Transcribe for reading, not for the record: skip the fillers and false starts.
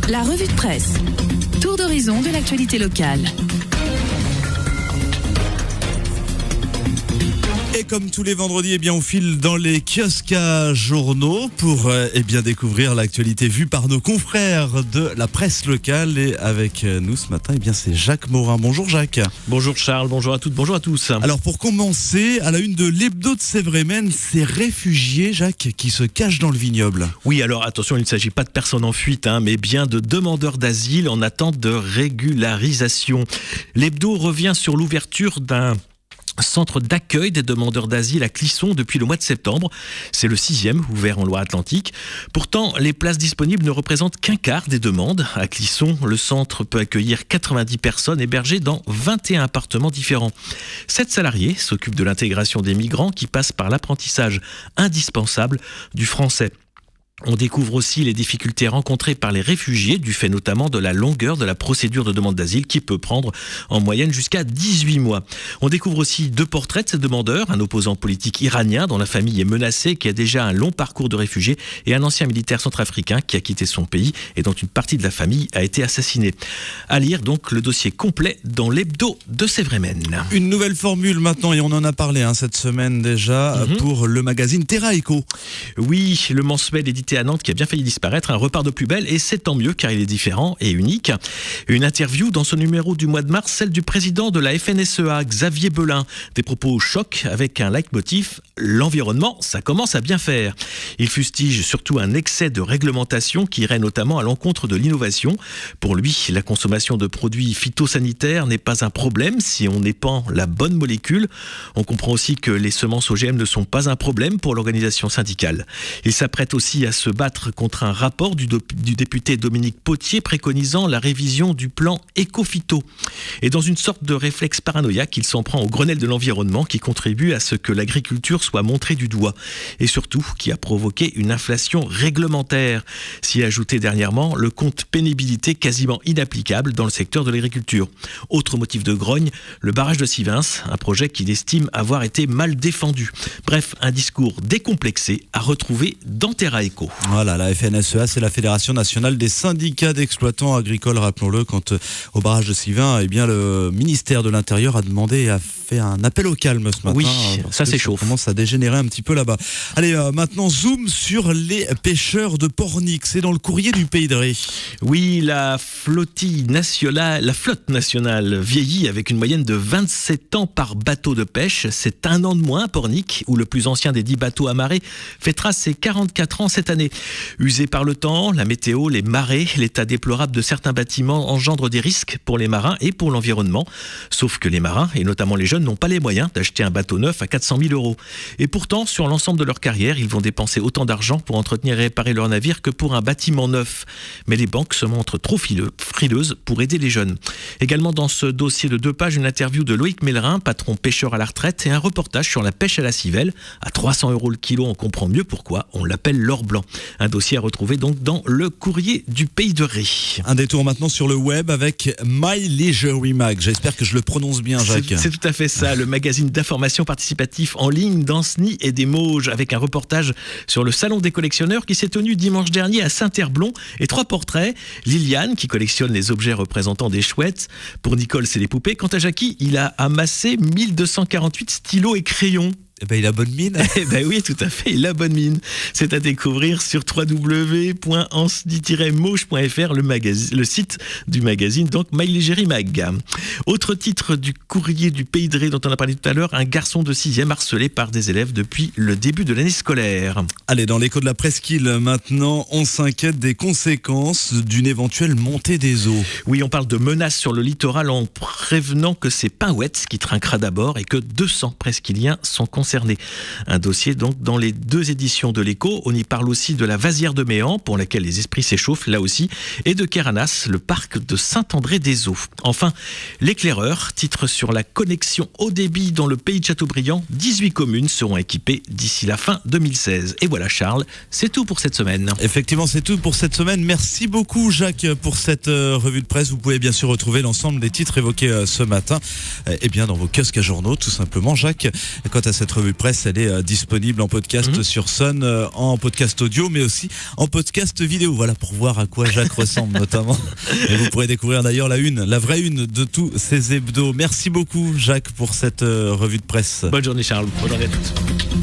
La revue de presse. Tour d'horizon de l'actualité locale. Et comme tous les vendredis, on file dans les kiosques à journaux pour découvrir l'actualité vue par nos confrères de la presse locale. Et avec nous ce matin, c'est Jacques Morin. Bonjour Jacques. Bonjour Charles, bonjour à toutes, bonjour à tous. Alors pour commencer, à la une de l'hebdo de Sévrémen, ces réfugiés, Jacques, qui se cachent dans le vignoble. Oui, alors attention, il ne s'agit pas de personnes en fuite, mais bien de demandeurs d'asile en attente de régularisation. L'hebdo revient sur l'ouverture d'un centre d'accueil des demandeurs d'asile à Clisson depuis le mois de septembre. C'est le 6e ouvert en Loire-Atlantique. Pourtant, les places disponibles ne représentent qu'un quart des demandes. À Clisson, le centre peut accueillir 90 personnes hébergées dans 21 appartements différents. 7 salariés s'occupent de l'intégration des migrants qui passent par l'apprentissage indispensable du français. On découvre aussi les difficultés rencontrées par les réfugiés du fait notamment de la longueur de la procédure de demande d'asile qui peut prendre en moyenne jusqu'à 18 mois. On découvre aussi 2 portraits de ces demandeurs, un opposant politique iranien dont la famille est menacée, qui a déjà un long parcours de réfugié, et un ancien militaire centrafricain qui a quitté son pays et dont une partie de la famille a été assassinée. À lire donc le dossier complet dans l'hebdo de Sévrémen. Une nouvelle formule maintenant, et on en a parlé cette semaine déjà, pour le magazine Terra Eco. Oui, le mensuel édité à Nantes qui a bien failli disparaître, un repart de plus belle, et c'est tant mieux car il est différent et unique. Une interview dans ce numéro du mois de mars, celle du président de la FNSEA, Xavier Belin. Des propos choc avec un leitmotiv: l'environnement, ça commence à bien faire. Il fustige surtout un excès de réglementation qui irait notamment à l'encontre de l'innovation. Pour lui, la consommation de produits phytosanitaires n'est pas un problème si on épand la bonne molécule. On comprend aussi que les semences OGM ne sont pas un problème pour l'organisation syndicale. Il s'apprête aussi à se battre contre un rapport du député Dominique Potier préconisant la révision du plan éco-phyto. Et dans une sorte de réflexe paranoïaque, il s'en prend au Grenelle de l'environnement qui contribue à ce que l'agriculture soit montrée du doigt. Et surtout, qui a provoqué une inflation réglementaire. S'y est ajouté dernièrement le compte pénibilité quasiment inapplicable dans le secteur de l'agriculture. Autre motif de grogne, le barrage de Sivins, un projet qu'il estime avoir été mal défendu. Bref, un discours décomplexé à retrouver dans Terra Eco. Voilà, la FNSEA, c'est la Fédération nationale des syndicats d'exploitants agricoles, rappelons-le. Quant au barrage de Sivins, le ministère de l'Intérieur a demandé et a fait un appel au calme ce matin. Oui, ça c'est chaud. Ça commence à dégénérer un petit peu là-bas. Allez, maintenant, zoom sur les pêcheurs de Pornic. C'est dans le courrier du Pays de Ré. Oui, la flotte nationale vieillit avec une moyenne de 27 ans par bateau de pêche. C'est un an de moins à Pornic, où le plus ancien des 10 bateaux amarrés fêtera ses 44 ans cette année. Usé par le temps, la météo, les marées, l'état déplorable de certains bâtiments engendre des risques pour les marins et pour l'environnement. Sauf que les marins, et notamment les jeunes, n'ont pas les moyens d'acheter un bateau neuf à 400 000 €. Et pourtant, sur l'ensemble de leur carrière, ils vont dépenser autant d'argent pour entretenir et réparer leur navire que pour un bâtiment neuf. Mais les banques se montrent trop frileuses pour aider les jeunes. Également dans ce dossier de 2 pages, une interview de Loïc Mellerin, patron pêcheur à la retraite, et un reportage sur la pêche à la civelle. À 300 € le kilo, on comprend mieux pourquoi on l'appelle l'or blanc. Un dossier à retrouver donc dans le courrier du Pays de Ré. Un détour maintenant sur le web avec My Leisure Mag. J'espère que je le prononce bien, Jacques. C'est tout à fait ça, le magazine d'information participatif en ligne d'Ancenis et des Mauges, avec un reportage sur le salon des collectionneurs qui s'est tenu dimanche dernier à Saint-Herblain, et 3 portraits. Liliane qui collectionne les objets représentant des chouettes. Pour Nicole, c'est les poupées. Quant à Jackie, il a amassé 1248 stylos et crayons. Il a bonne mine. Oui, tout à fait, il a bonne mine. C'est à découvrir sur www.anceny-mauge.fr, le site du magazine, donc My Leisure Mag. Autre titre du courrier du Pays de Ré dont on a parlé tout à l'heure, un garçon de 6e harcelé par des élèves depuis le début de l'année scolaire. Allez, dans l'écho de la presqu'île, maintenant, on s'inquiète des conséquences d'une éventuelle montée des eaux. Oui, on parle de menaces sur le littoral en prévenant que c'est Pinouette qui trinquera d'abord et que 200 presqu'îliens sont concernés. Un dossier donc dans les 2 éditions de l'Écho. On y parle aussi de la Vasière de Méan, pour laquelle les esprits s'échauffent là aussi, et de Kéranas, le parc de Saint-André-des-Eaux. Enfin, l'éclaireur, titre sur la connexion haut débit dans le pays de Châteaubriand. 18 communes seront équipées d'ici la fin 2016. Et voilà Charles, c'est tout pour cette semaine. Effectivement, c'est tout pour cette semaine. Merci beaucoup Jacques pour cette revue de presse. Vous pouvez bien sûr retrouver l'ensemble des titres évoqués ce matin dans vos kiosques à journaux, tout simplement Jacques. Quant à cette revue de presse, elle est disponible en podcast sur Sun, en podcast audio, mais aussi en podcast vidéo. Voilà, pour voir à quoi Jacques ressemble notamment. Et vous pourrez découvrir d'ailleurs la vraie une de tous ces hebdos. Merci beaucoup Jacques pour cette revue de presse. Bonne journée Charles, bonne journée à tous.